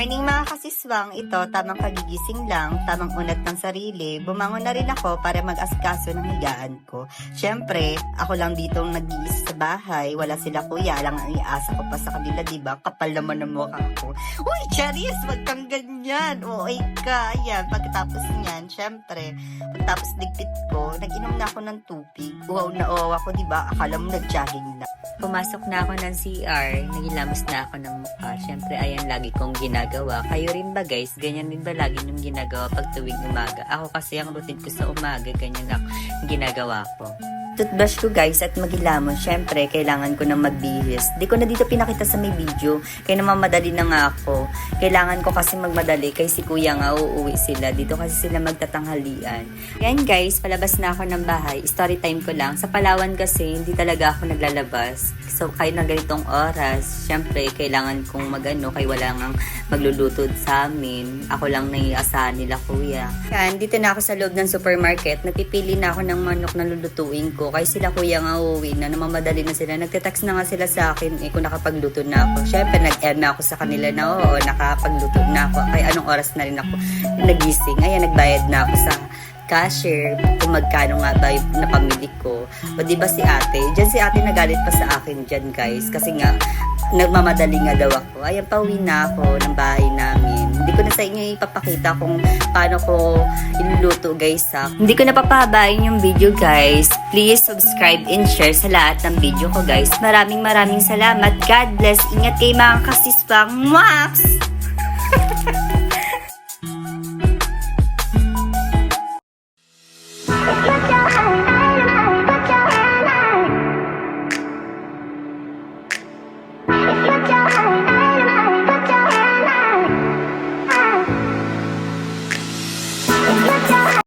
Morning mga kasiswang, ito tamang kagigising lang, tamang unat ng sarili. Bumangon na rin ako para mag-asikaso ng higaan ko. Siyempre, ako lang dito nag-iisa sa bahay, wala sila kuya, lang ang iasa ko pa sa kanila, diba? Kapal naman ang mukha ko. Uy, Charis, wag kang ganyan. Okay ka, ayan. Pagkatapos niyan, siyempre, pagkatapos ligpit ko, nag-inom na ako ng tubig. Wow na wow ako, diba? Akala mo nag-jogging na. Pumasok na ako ng CR, nagilamos na ako ng mukha. Siyempre, ayan lagi kong ginagawa. Kayo rin ba guys? Ganyan din ba lagi nyung ginagawa pag tuwing umaga? Ako kasi ang routine ko sa umaga, ganyan ang ginagawa ko. Toothbrush ko guys at magilamos. Siyempre, kailangan ko nang magbihis. Di ko na dito pinakita sa may video. Kaya naman madali na nga ako. Kailangan ko kasi magmadali. Kaya si kuya nga uuwi sila. Dito kasi sila magtatanghalian. Yan guys, palabas na ako ng bahay. Story time ko lang. Sa Palawan kasi, hindi talaga ako naglalabas. So, kahit na ganitong oras, siyempre, kailangan kong magano. Kaya wala nang magluluto sa amin. Ako lang naiasahan nila kuya. Yan, dito na ako sa loob ng supermarket. Napipili na ako ng manok na lulutuin ko. Kaya sila kuya nga uuwi na, namamadali na sila. Nagte-text na nga sila sa akin kung nakapagluto na ako. Siyempre, nag-air na ako sa kanila na oo, nakapagluto na ako. Kaya anong oras na rin ako nagising. Ayan, nagbayad na ako sa cashier kung magkano nga ba yung napamili ko. O diba si ate? Diyan si ate nagalit pa sa akin dyan guys. Kasi nga, nagmamadali nga daw ako. Ayan, pauwi na ako ng bahay namin. Hindi ko na sa inyo ipapakita kung paano ko iluluto guys ha. Hindi ko na papahabain yung video guys. Please subscribe and share sa lahat ng video ko guys. Maraming salamat. God bless. Ingat kayo mga kasiswang. Max!